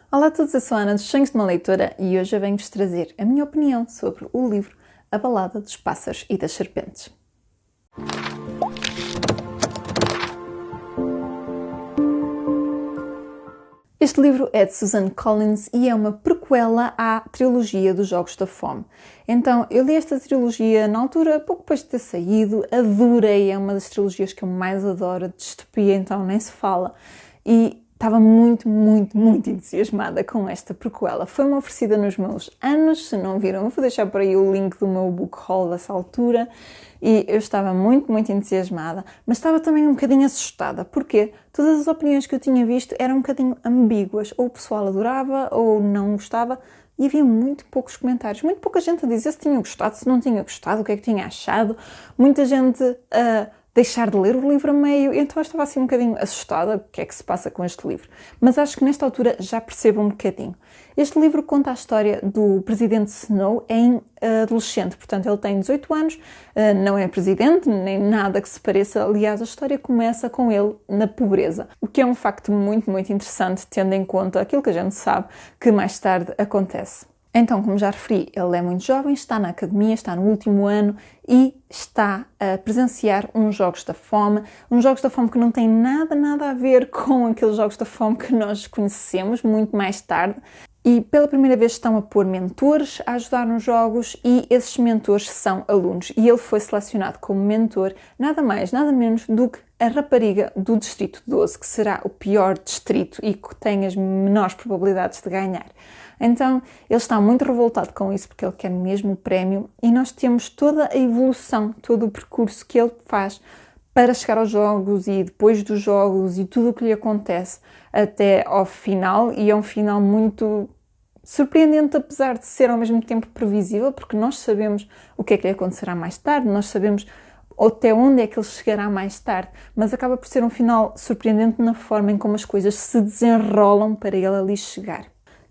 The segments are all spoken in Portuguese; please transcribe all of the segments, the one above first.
Olá a todos, eu sou a Ana dos Sonhos de uma Leitora e hoje eu venho-vos trazer a minha opinião sobre o livro A Balada dos Pássaros e das Serpentes. Este livro é de Suzanne e é uma prequela à trilogia dos Jogos da Fome. Então, eu li esta trilogia na altura, pouco depois de ter saído, adorei, é uma das trilogias que eu mais adoro, de distopia, então nem se fala. E estava muito entusiasmada com esta prequela. Foi-me oferecida nos meus anos, se não viram, eu vou deixar por aí o link do meu book haul dessa altura. E eu estava muito entusiasmada, mas estava também um bocadinho assustada, porque todas as opiniões que eu tinha visto eram um bocadinho ambíguas, ou o pessoal adorava ou não gostava, e havia muito poucos comentários, muito pouca gente a dizer se tinha gostado, se não tinha gostado, o que é que tinha achado, muita gente a deixar de ler o livro a meio, então eu estava assim um bocadinho assustada, o que é que se passa com este livro. Mas acho que nesta altura já percebo um bocadinho. Este livro conta a história do presidente Snow em adolescente, portanto ele tem 18 anos, não é presidente, nem nada que se pareça, aliás a história começa com ele na pobreza, o que é um facto muito interessante, tendo em conta aquilo que a gente sabe que mais tarde acontece. Então, como já referi, ele é muito jovem, está na academia, está no último ano e está a presenciar uns Jogos da Fome que não têm nada a ver com aqueles Jogos da Fome que nós conhecemos muito mais tarde. E pela primeira vez estão a pôr mentores a ajudar nos jogos e esses mentores são alunos. E ele foi selecionado como mentor nada mais, nada menos do que a rapariga do Distrito 12, que será o pior distrito e que tem as menores probabilidades de ganhar. Então, ele está muito revoltado com isso, porque ele quer mesmo o prémio, e nós temos toda a evolução, todo o percurso que ele faz para chegar aos jogos e depois dos jogos e tudo o que lhe acontece até ao final, e é um final muito surpreendente, apesar de ser ao mesmo tempo previsível, porque nós sabemos o que é que lhe acontecerá mais tarde, nós sabemos até onde é que ele chegará mais tarde, mas acaba por ser um final surpreendente na forma em como as coisas se desenrolam para ele ali chegar.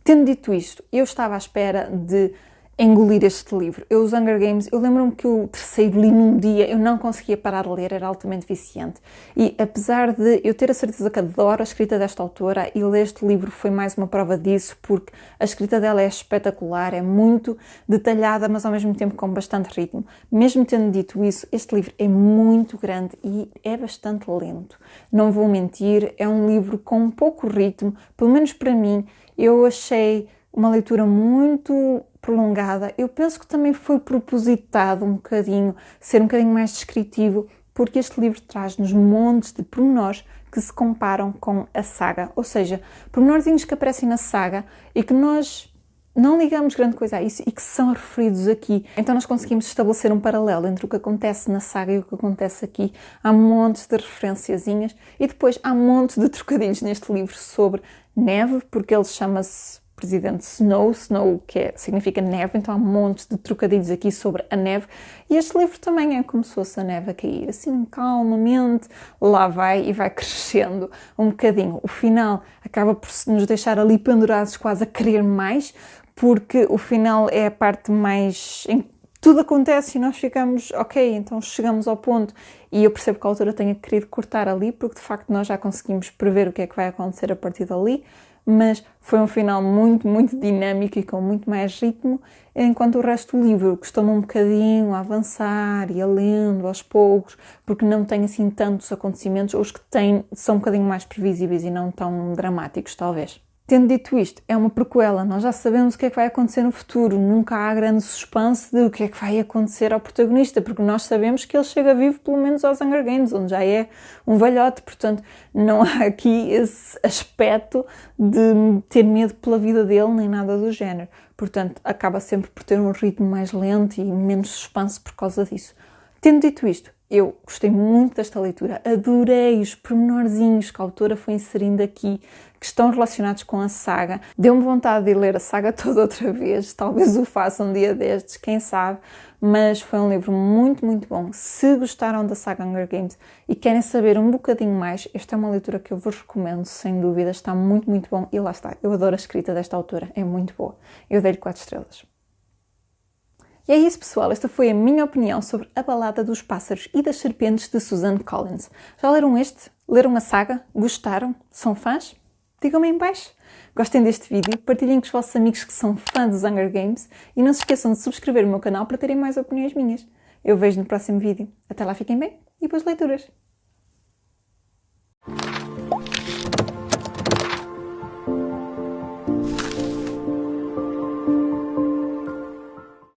Tendo dito isto, eu estava à espera de engolir este livro. Os Hunger Games, eu lembro-me que o terceiro li num dia, eu não conseguia parar de ler, era altamente viciante. E apesar de eu ter a certeza que adoro a escrita desta autora, e ler este livro foi mais uma prova disso, porque a escrita dela é espetacular, é muito detalhada, mas ao mesmo tempo com bastante ritmo. Mesmo tendo dito isso, este livro é muito grande e é bastante lento. Não vou mentir, é um livro com pouco ritmo, pelo menos para mim. Eu achei uma leitura muito prolongada. Eu penso que também foi propositado um bocadinho, ser um bocadinho mais descritivo, porque este livro traz-nos montes de pormenores que se comparam com a saga. Ou seja, pormenorzinhos que aparecem na saga e que nós não ligamos grande coisa a isso e que são referidos aqui. Então nós conseguimos estabelecer um paralelo entre o que acontece na saga e o que acontece aqui. Há montes de referenciazinhas e depois há montes de trocadilhos neste livro sobre neve, porque ele chama-se Presidente Snow, significa neve, então há montes de trocadilhos aqui sobre a neve. E este livro também é como se fosse a neve a cair, assim calmamente, lá vai e vai crescendo um bocadinho. O final acaba por nos deixar ali pendurados, quase a querer mais, porque o final é a parte mais em que tudo acontece e nós ficamos, ok, então chegamos ao ponto. E eu percebo que a autora tenha querido cortar ali, porque de facto nós já conseguimos prever o que é que vai acontecer a partir dali, mas foi um final muito dinâmico e com muito mais ritmo, enquanto o resto do livro costuma um bocadinho a avançar e a lendo aos poucos, porque não tem assim tantos acontecimentos, ou os que tem são um bocadinho mais previsíveis e não tão dramáticos, talvez. Tendo dito isto, é uma prequela, nós já sabemos o que é que vai acontecer no futuro, nunca há grande suspense de o que é que vai acontecer ao protagonista, porque nós sabemos que ele chega vivo pelo menos aos Hunger Games, onde já é um velhote, portanto não há aqui esse aspecto de ter medo pela vida dele, nem nada do género. Portanto, acaba sempre por ter um ritmo mais lento e menos suspense por causa disso. Tendo dito isto, eu gostei muito desta leitura, adorei os pormenorzinhos que a autora foi inserindo aqui, que estão relacionados com a saga. Deu-me vontade de ler a saga toda outra vez, talvez o faça um dia destes, quem sabe, mas foi um livro muito bom. Se gostaram da saga Hunger Games e querem saber um bocadinho mais, esta é uma leitura que eu vos recomendo, sem dúvida, está muito bom. E lá está, eu adoro a escrita desta autora, é muito boa. Eu dei-lhe 4 estrelas. E é isso, pessoal. Esta foi a minha opinião sobre A Balada dos Pássaros e das Serpentes de Suzanne. Já leram este? Leram a saga? Gostaram? São fãs? Digam-me em baixo. Gostem deste vídeo, partilhem com os vossos amigos que são fãs dos Hunger Games e não se esqueçam de subscrever o meu canal para terem mais opiniões minhas. Eu vejo no próximo vídeo. Até lá, fiquem bem e boas leituras!